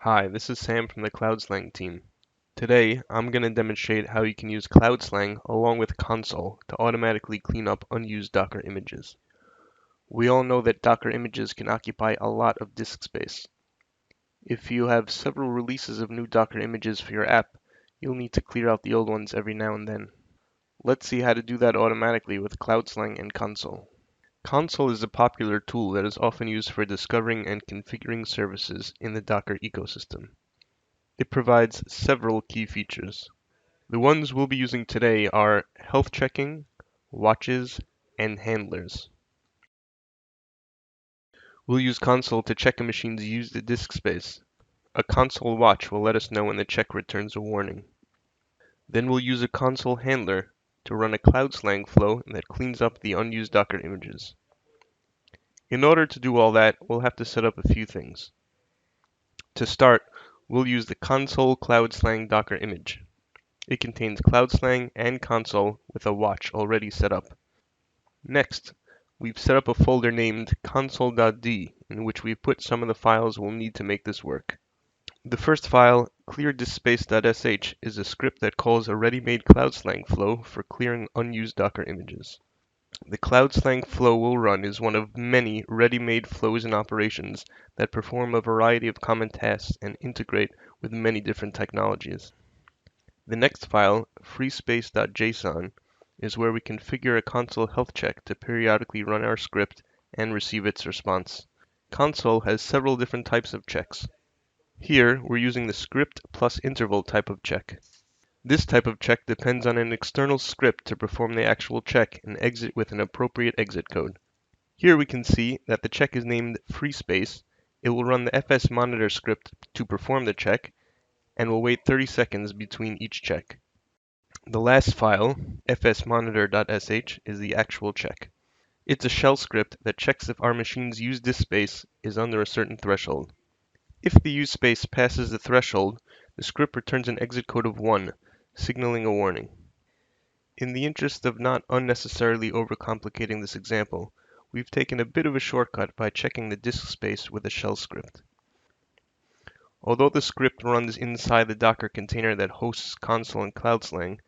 Hi, this is Sam from the CloudSlang team. Today, I'm going to demonstrate how you can use CloudSlang along with Consul to automatically clean up unused Docker images. We all know that Docker images can occupy a lot of disk space. If you have several releases of new Docker images for your app, you'll need to clear out the old ones every now and then. Let's see how to do that automatically with CloudSlang and Consul. Consul is a popular tool that is often used for discovering and configuring services in the Docker ecosystem. It provides several key features. The ones we'll be using today are health checking, watches, and handlers. We'll use Consul to check a machine's used disk space. A Consul watch will let us know when the check returns a warning. Then we'll use a Consul handler to run a CloudSlang flow that cleans up the unused Docker images. In order to do all that, we'll have to set up a few things. To start, we'll use the Consul CloudSlang Docker image. It contains CloudSlang and Consul with a watch already set up. Next, we've set up a folder named consul.d in which we've put some of the files we'll need to make this work. The first file, cleardiskSpace.sh, is a script that calls a ready-made CloudSlang flow for clearing unused Docker images. The CloudSlang flow we'll run is one of many ready-made flows and operations that perform a variety of common tasks and integrate with many different technologies. The next file, freespace.json, is where we configure a Consul health check to periodically run our script and receive its response. Consul has several different types of checks. Here, we're using the script plus interval type of check. This type of check depends on an external script to perform the actual check and exit with an appropriate exit code. Here we can see that the check is named freespace. It will run the fsmonitor script to perform the check and will wait 30 seconds between each check. The last file, fsmonitor.sh, is the actual check. It's a shell script that checks if our machine's used disk space is under a certain threshold. If the use space passes the threshold, the script returns an exit code of 1, signaling a warning. In the interest of not unnecessarily overcomplicating this example, we've taken a bit of a shortcut by checking the disk space with a shell script. Although the script runs inside the Docker container that hosts Consul and CloudSlang,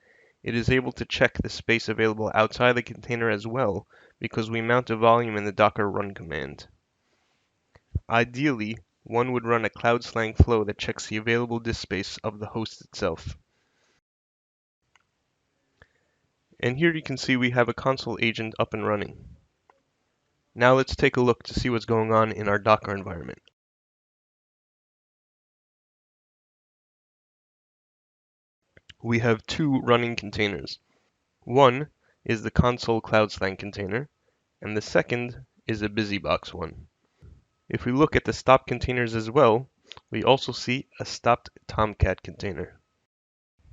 it is able to check the space available outside the container as well because we mount a volume in the docker run command. Ideally, one would run a CloudSlang flow that checks the available disk space of the host itself. And here you can see we have a Consul agent up and running. Now let's take a look to see what's going on in our Docker environment. We have two running containers. One is the Consul CloudSlang container, and the second is a BusyBox one. If we look at the stop containers as well, we also see a stopped Tomcat container.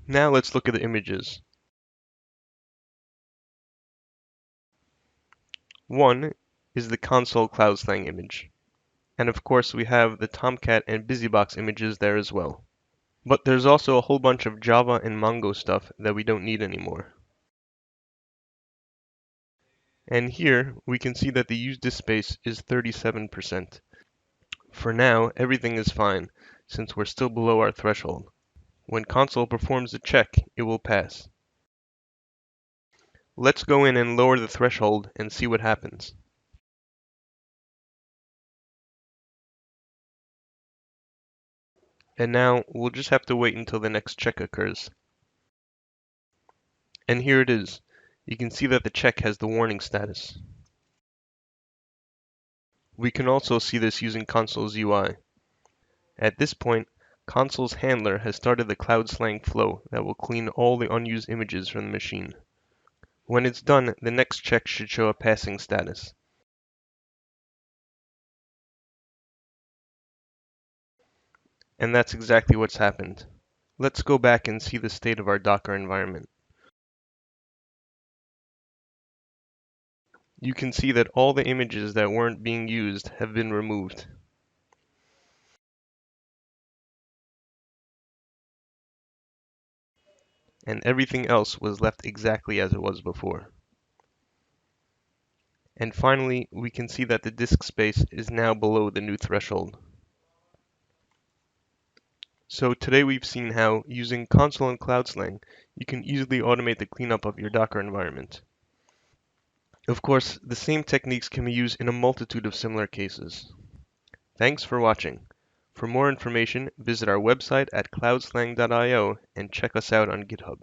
Now let's look at the images. One is the Consul CloudSlang image. And of course we have the Tomcat and BusyBox images there as well. But there's also a whole bunch of Java and Mongo stuff that we don't need anymore. And here we can see that the used disk space is 37%. For now, everything is fine, since we're still below our threshold. When Consul performs the check, it will pass. Let's go in and lower the threshold and see what happens. And now we'll just have to wait until the next check occurs. And here it is. You can see that the check has the warning status. We can also see this using Consul's UI. At this point, Consul's handler has started the CloudSlang flow that will clean all the unused images from the machine. When it's done, the next check should show a passing status. And that's exactly what's happened. Let's go back and see the state of our Docker environment. You can see that all the images that weren't being used have been removed. And everything else was left exactly as it was before. And finally, we can see that the disk space is now below the new threshold. So today we've seen how, using Consul and CloudSlang, you can easily automate the cleanup of your Docker environment. Of course, the same techniques can be used in a multitude of similar cases. Thanks for watching. For more information, visit our website at cloudslang.io and check us out on GitHub.